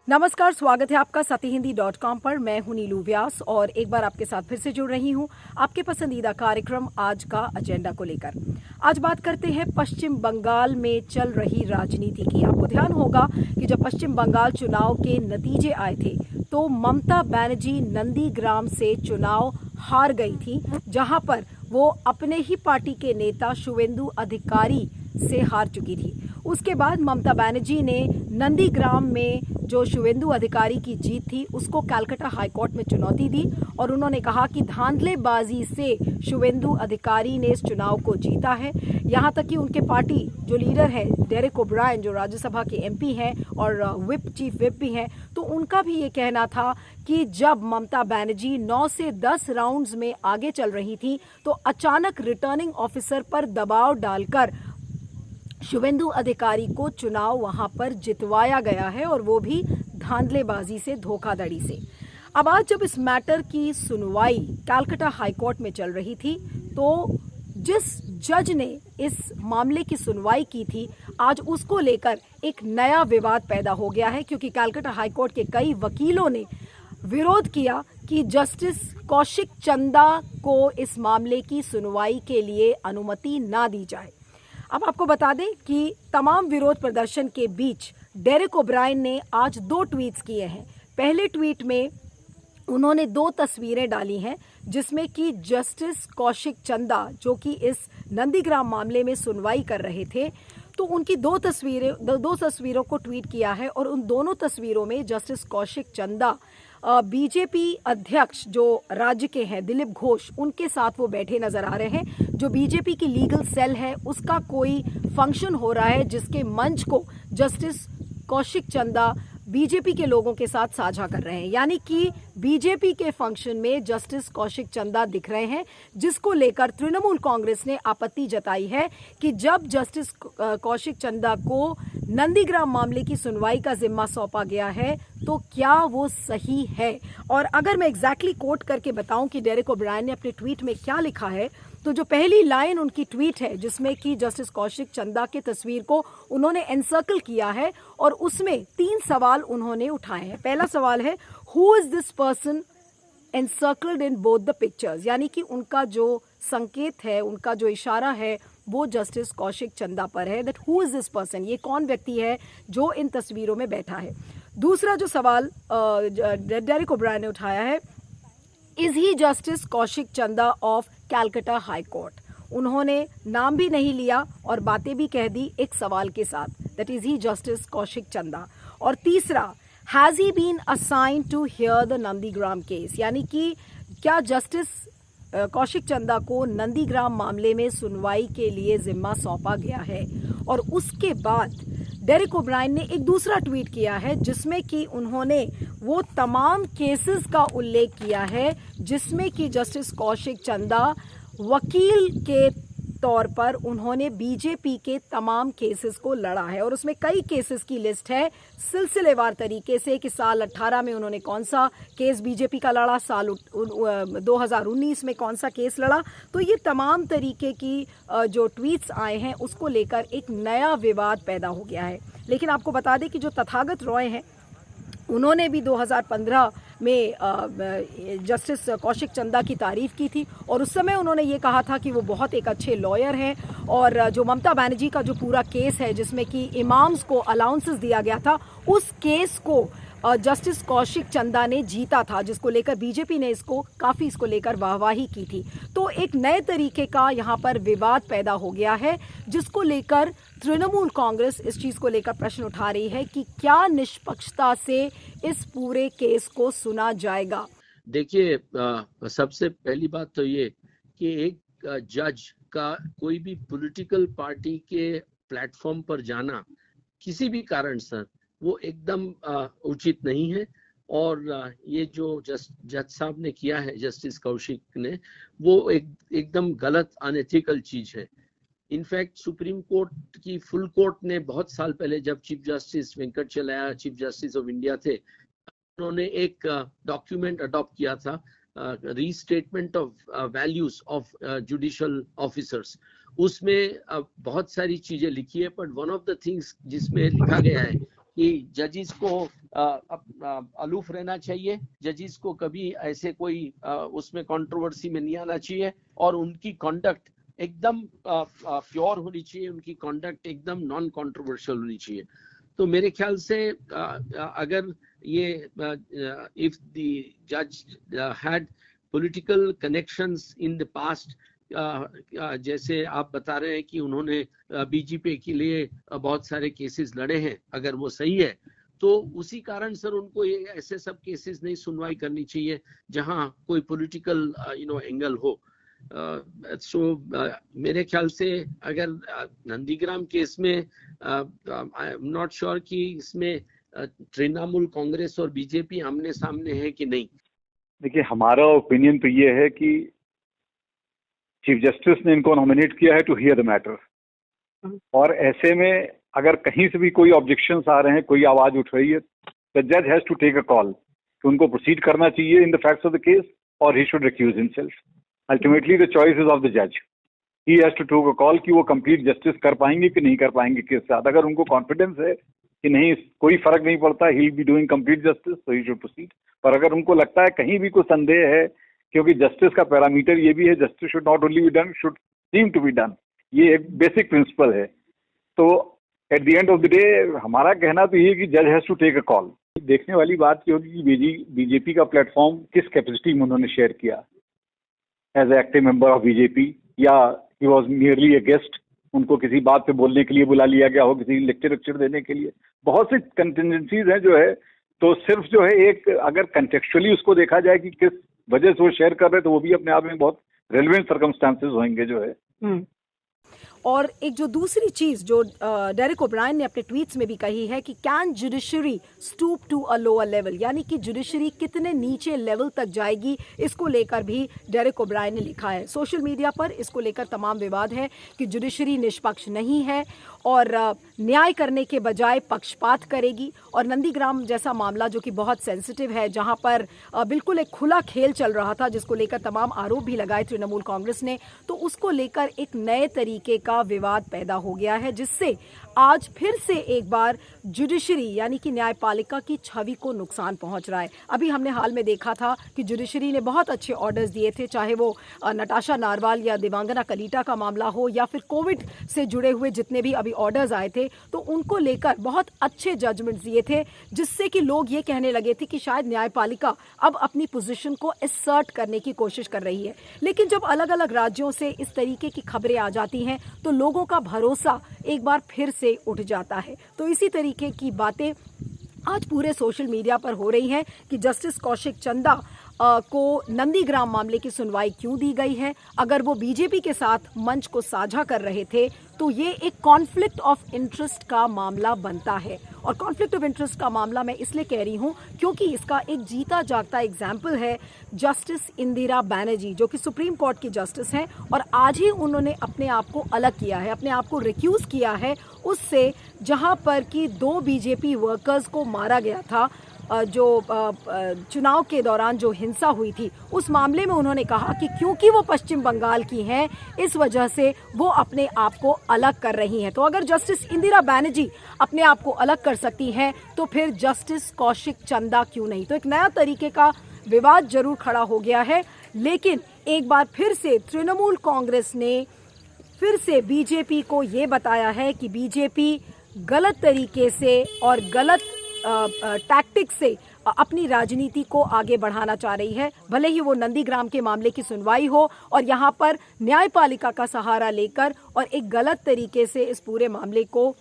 नमस्कार, स्वागत है आपका सत्यहिंदी.com पर। मैं हूं नीलू व्यास और एक बार आपके साथ फिर से जुड़ रही हूं आपके पसंदीदा कार्यक्रम आज का एजेंडा को लेकर। आज बात करते हैं पश्चिम बंगाल में चल रही राजनीति की। आपको ध्यान होगा कि जब पश्चिम बंगाल चुनाव के नतीजे आए थे तो ममता बनर्जी नंदीग्राम से चुनाव हार गई थी, जहां पर वो अपने ही पार्टी के नेता शुवेंदु अधिकारी से हार चुकी थी। उसके बाद ममता बनर्जी ने नंदीग्राम में जो शुवेंदु अधिकारी की जीत थी उसको कलकत्ता हाईकोर्ट में चुनौती दी और उन्होंने कहा कि धांधलेबाजी से शुवेंदु अधिकारी ने इस चुनाव को जीता है। यहां तक कि उनके पार्टी जो लीडर है डेरेक ओब्रायन, जो राज्यसभा के एमपी हैं और चीफ व्हिप भी हैं, तो उनका भी ये कहना था कि जब ममता बनर्जी 9 से 10 राउंड्स में आगे चल रही थी तो अचानक रिटर्निंग ऑफिसर पर दबाव डालकर शुवेंदु अधिकारी को चुनाव वहां पर जितवाया गया है और वो भी धांधलेबाजी से, धोखाधड़ी से। अब आज जब इस मैटर की सुनवाई कलकत्ता हाईकोर्ट में चल रही थी तो जिस जज ने इस मामले की सुनवाई की थी, आज उसको लेकर एक नया विवाद पैदा हो गया है, क्योंकि कलकत्ता हाईकोर्ट के कई वकीलों ने विरोध किया कि जस्टिस कौशिक चंदा को इस मामले की सुनवाई के लिए अनुमति ना दी जाए। अब आपको बता दें कि तमाम विरोध प्रदर्शन के बीच डेरेक ओब्रायन ने आज 2 ट्वीट्स किए हैं। पहले ट्वीट में उन्होंने 2 तस्वीरें डाली हैं जिसमें कि जस्टिस कौशिक चंदा, जो कि इस नंदीग्राम मामले में सुनवाई कर रहे थे, तो उनकी 2 तस्वीरों को ट्वीट किया है और उन दोनों तस्वीरों में जस्टिस कौशिक चंदा बीजेपी अध्यक्ष जो राज्य के हैं दिलीप घोष, उनके साथ वो बैठे नजर आ रहे हैं। जो बीजेपी की लीगल सेल है उसका कोई फंक्शन हो रहा है जिसके मंच को जस्टिस कौशिक चंदा बीजेपी के लोगों के साथ साझा कर रहे हैं, यानी कि बीजेपी के फंक्शन में जस्टिस कौशिक चंदा दिख रहे हैं, जिसको लेकर तृणमूल कांग्रेस ने आपत्ति जताई है कि जब जस्टिस कौशिक चंदा को नंदीग्राम मामले की सुनवाई का जिम्मा सौंपा गया है तो क्या वो सही है। और अगर मैं एग्जैक्टली कोट करके बताऊं कि डेरेक ओब्रायन ने अपने ट्वीट में क्या लिखा है, तो जो पहली लाइन उनकी ट्वीट है जिसमें कि जस्टिस कौशिक चंदा की तस्वीर को उन्होंने एनसर्कल किया है और उसमें 3 सवाल उन्होंने उठाए हैं। पहला सवाल है, who is this person encircled in both the pictures, यानी कि उनका जो संकेत है, उनका जो इशारा है वो जस्टिस कौशिक चंदा पर है, that who is this person, ये कौन व्यक्ति है जो इन तस्वीरों में बैठा है। दूसरा जो सवाल डेरेक ओब्रायन ने उठाया है, इज ही जस्टिस कौशिक चंदा ऑफ कलकत्ता हाई कोर्ट। उन्होंने नाम भी नहीं लिया और बातें भी कह दी एक सवाल के साथ, that is he Justice Kaushik Chanda. और तीसरा, has he been assigned to hear the Nandigram case, यानी कि क्या जस्टिस कौशिक चंदा को नंदीग्राम मामले में सुनवाई के लिए जिम्मा सौंपा गया है। और उसके बाद डेरेक ओब्रायन ने एक दूसरा ट्वीट किया है जिसमें कि उन्होंने वो तमाम केसेस का उल्लेख किया है जिसमें कि जस्टिस कौशिक चंदा वकील के तौर पर उन्होंने बीजेपी के तमाम केसेस को लड़ा है। और उसमें कई केसेस की लिस्ट है सिलसिलेवार तरीके से कि साल 18 में उन्होंने कौन सा केस बीजेपी का लड़ा, साल 2019 में कौन सा केस लड़ा। तो ये तमाम तरीके की जो ट्वीट्स आए हैं उसको लेकर एक नया विवाद पैदा हो गया है। लेकिन आपको बता दें कि जो तथागत रॉय हैं उन्होंने भी 2015 में जस्टिस कौशिक चंदा की तारीफ की थी और उस समय उन्होंने ये कहा था कि वो बहुत एक अच्छे लॉयर हैं। और जो ममता बनर्जी का जो पूरा केस है जिसमें कि इमाम्स को अलाउंसेस दिया गया था, उस केस को जस्टिस कौशिक चंदा ने जीता था, जिसको लेकर बीजेपी ने इसको लेकर वाहवाही की थी। तो एक नए तरीके का यहाँ पर विवाद पैदा हो गया है जिसको लेकर तृणमूल कांग्रेस इस चीज को लेकर प्रश्न उठा रही है कि क्या निष्पक्षता से इस पूरे केस को सुना जाएगा। देखिए, सबसे पहली बात तो ये कि एक जज का कोई भी पॉलिटिकल पार्टी के प्लेटफॉर्म पर जाना किसी भी कारण से वो एकदम उचित नहीं है। और ये जो जज साहब ने किया है, जस्टिस कौशिक ने, वो एकदम गलत अनएथिकल चीज है। इनफैक्ट सुप्रीम कोर्ट की फुल कोर्ट ने बहुत साल पहले, जब chief justice Venkatachaliah chief justice of India थे, उन्होंने एक डॉक्यूमेंट अडॉप्ट किया था, restatement of values of judicial officers. उसमें बहुत सारी चीजें लिखी है, but one of the things जिसमें लिखा गया है कि जजेस को अलूफ रहना चाहिए, जजेस को कभी ऐसे कोई उसमें कंट्रोवर्सी में नहीं आना चाहिए, और उनकी कंडक्ट एकदम प्योर होनी चाहिए, उनकी कंडक्ट एकदम नॉन कंट्रोवर्शियल होनी चाहिए। तो मेरे ख्याल से अगर ये इफ द जज had political connections in the past, जैसे आप बता रहे हैं कि उन्होंने बीजेपी के लिए बहुत सारे केसेस लड़े हैं, अगर वो सही है तो उसी कारण सर उनको ये ऐसे सब केसेस नहीं सुनवाई करनी चाहिए जहां कोई पॉलिटिकल एंगल हो। सो मेरे ख्याल से अगर नंदीग्राम केस में आई एम नॉट श्योर कि इसमें तृणमूल कांग्रेस और बीजेपी आमने सामने है कि नहीं। देखिए, हमारा ओपिनियन तो ये है कि चीफ जस्टिस ने इनको नॉमिनेट किया है टू हियर द मैटर, और ऐसे में अगर कहीं से भी कोई ऑब्जेक्शंस आ रहे हैं, कोई आवाज उठ रही है, द जज has to take a call कि उनको प्रोसीड करना चाहिए in the facts of the case, और he should recuse himself. Ultimately the choice is of the जज, he has to take a call कि वो कंप्लीट जस्टिस कर पाएंगे कि नहीं कर पाएंगे केस साथ। अगर उनको कॉन्फिडेंस है कि नहीं, कोई फर्क नहीं पड़ता, he will be doing complete justice, तो ही शुड प्रोसीड। पर अगर उनको लगता है कहीं भी कोई संदेह है, क्योंकि जस्टिस का पैरामीटर ये भी है, justice should not only be done, should seem to be done, ये एक बेसिक प्रिंसिपल है। तो at the end of the day हमारा कहना तो ये कि जज has to take a call. देखने वाली बात ये होगी कि बीजेपी का प्लेटफॉर्म किस कैपेसिटी में उन्होंने शेयर किया, as a active member of BJP, या he was merely a guest, उनको किसी बात पे बोलने के लिए बुला लिया गया हो, किसी लेक्चर देने के लिए। बहुत सी कंटिजेंसीज हैं जो है, तो सिर्फ जो है एक अगर कंटेक्चुअली उसको देखा जाए कि किस वजह से वो शेयर कर रहे हैं, तो वो भी अपने आप में बहुत रेलेवेंट सर्कमस्टांसेस होंगे जो है। और एक जो दूसरी चीज जो डेरेक ओब्रायन ने अपने ट्वीट्स में भी कही है कि can judiciary stoop to a lower level, यानी कि जुडिशरी कितने नीचे लेवल तक जाएगी, इसको लेकर भी डेरेक ओब्रायन ने लिखा है। सोशल मीडिया पर इसको लेकर तमाम विवाद है कि जुडिशरी निष्पक्ष नहीं है और न्याय करने के बजाय पक्षपात करेगी। और नंदीग्राम जैसा मामला जो कि बहुत सेंसिटिव है, जहां पर बिल्कुल एक खुला खेल चल रहा था, जिसको लेकर तमाम आरोप भी लगाए तृणमूल कांग्रेस ने, तो उसको लेकर एक नए तरीके का विवाद पैदा हो गया है, जिससे आज फिर से एक बार जुडिशरी यानी कि न्यायपालिका की छवि को नुकसान पहुंच रहा है। अभी हमने हाल में देखा था कि जुडिशरी ने बहुत अच्छे ऑर्डर्स दिए थे, चाहे वो नटाशा नारवाल या देवांगना कलीटा का मामला हो, या फिर कोविड से जुड़े हुए जितने भी अभी ऑर्डर्स आए थे, तो उनको लेकर बहुत अच्छे जजमेंट्स दिए थे, जिससे कि लोग ये कहने लगे थे कि शायद न्यायपालिका अब अपनी पोजीशन को असर्ट करने की कोशिश कर रही है। लेकिन जब अलग अलग राज्यों से इस तरीके की खबरें आ जाती हैं, तो लोगों का भरोसा एक बार फिर से उठ जाता है। तो इसी तरीके की बातें आज पूरे सोशल मीडिया पर हो रही हैं कि जस्टिस कौशिक चंदा को नंदीग्राम मामले की सुनवाई क्यों दी गई है। अगर वो बीजेपी के साथ मंच को साझा कर रहे थे, तो ये एक कॉन्फ्लिक्ट ऑफ इंटरेस्ट का मामला बनता है। और कॉन्फ्लिक्ट ऑफ इंटरेस्ट का मामला मैं इसलिए कह रही हूँ क्योंकि इसका एक जीता जागता एग्जाम्पल है जस्टिस इंदिरा बैनर्जी, जो कि सुप्रीम कोर्ट की जस्टिस हैं, और आज ही उन्होंने अपने आप को अलग किया है, अपने आप को रिक्यूज किया है उससे, जहां पर कि 2 बीजेपी वर्कर्स को मारा गया था। जो चुनाव के दौरान जो हिंसा हुई थी, उस मामले में उन्होंने कहा कि क्योंकि वो पश्चिम बंगाल की हैं, इस वजह से वो अपने आप को अलग कर रही हैं। तो अगर जस्टिस इंदिरा बैनर्जी अपने आप को अलग कर सकती हैं, तो फिर जस्टिस कौशिक चंदा क्यों नहीं। तो एक नया तरीके का विवाद जरूर खड़ा हो गया है, लेकिन एक बार फिर से तृणमूल कांग्रेस ने फिर से बीजेपी को ये बताया है कि बीजेपी गलत तरीके से और गलत टैक्टिक से अपनी राजनीति को आगे बढ़ाना चाह रही है। भले ही वो नंदीग्राम के मामले की सुनवाई हो और यहाँ पर न्यायपालिका का सहारा लेकर और एक गलत तरीके से इस पूरे मामले को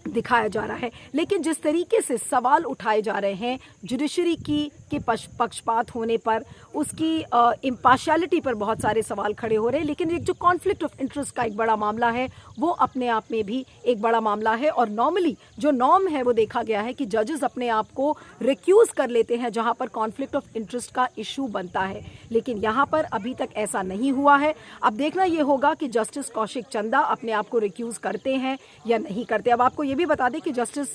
दिखाया जा रहा है, लेकिन जिस तरीके से सवाल उठाए जा रहे हैं जुडिशरी के पक्षपात होने पर, उसकी इम्पार्शियलिटी पर बहुत सारे सवाल खड़े हो रहे हैं। लेकिन एक जो कॉन्फ्लिक्ट ऑफ इंटरेस्ट का एक बड़ा मामला है, वो अपने आप में भी एक बड़ा मामला है। और नॉर्मली जो नॉर्म है वो देखा गया है कि जजेस अपने आप को रिक्यूज कर लेते हैं जहां पर कॉन्फ्लिक्ट ऑफ इंटरेस्ट का इशू बनता है, लेकिन यहाँ पर अभी तक ऐसा नहीं हुआ है। अब देखना ये होगा कि जस्टिस कौशिक चंदा अपने आप को रिक्यूज करते हैं या नहीं करते। अब आपको ये भी बता दें कि Justice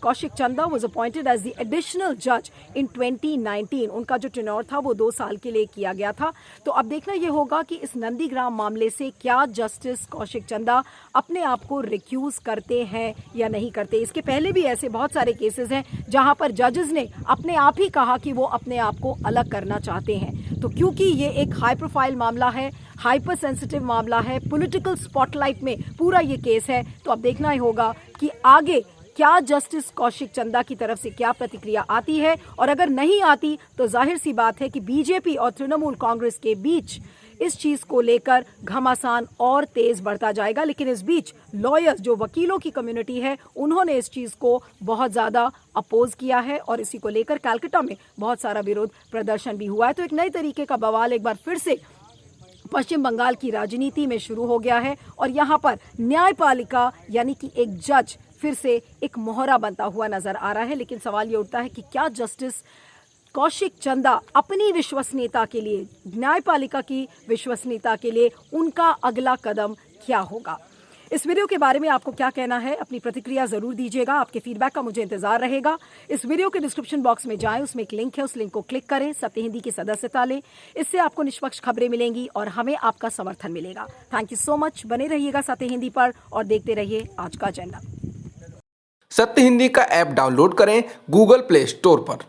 Kaushik Chanda was appointed as the additional जज इन 2019। उनका जो टेन्योर था वो 2 साल के लिए किया गया था। तो अब देखना ये होगा कि इस नंदीग्राम मामले से क्या जस्टिस कौशिक चंदा अपने आप को रिक्यूज करते हैं या नहीं करते। इसके पहले भी ऐसे बहुत सारे केसेस हैं जहां पर जजेस ने अपने आप ही कहा कि वो अपने आप को अलग करना चाहते हैं। तो क्योंकि ये एक हाई प्रोफाइल मामला है, हाइपर सेंसिटिव मामला है, पॉलिटिकल स्पॉटलाइट में पूरा ये केस है, तो अब देखना ही होगा कि आगे क्या जस्टिस कौशिक चंदा की तरफ से क्या प्रतिक्रिया आती है। और अगर नहीं आती तो जाहिर सी बात है कि बीजेपी और तृणमूल कांग्रेस के बीच इस चीज को लेकर घमासान और तेज बढ़ता जाएगा। लेकिन इस बीच लॉयर्स, जो वकीलों की कम्युनिटी है, उन्होंने इस चीज को बहुत ज्यादा अपोज किया है और इसी को लेकर कलकत्ता में बहुत सारा विरोध प्रदर्शन भी हुआ है। तो एक नई तरीके का बवाल एक बार फिर से पश्चिम बंगाल की राजनीति में शुरू हो गया है और यहाँ पर न्यायपालिका यानी कि एक जज फिर से एक मोहरा बनता हुआ नजर आ रहा है। लेकिन सवाल ये उठता है कि क्या जस्टिस कौशिक चंदा अपनी विश्वसनीयता के लिए, न्यायपालिका की विश्वसनीयता के लिए उनका अगला कदम क्या होगा। इस वीडियो के बारे में आपको क्या कहना है, अपनी प्रतिक्रिया जरूर दीजिएगा। आपके फीडबैक का मुझे इंतजार रहेगा। इस वीडियो के डिस्क्रिप्शन बॉक्स में जाएं, उसमें एक लिंक है, उस लिंक को क्लिक करें, सत्य हिंदी की सदस्यता लें। इससे आपको निष्पक्ष खबरें मिलेंगी और हमें आपका समर्थन मिलेगा। Thank you so much. बने रहिएगा सत्य हिंदी पर और देखते रहिए आज का एजेंडा। सत्य हिंदी का ऐप डाउनलोड करें गूगल प्ले स्टोर पर।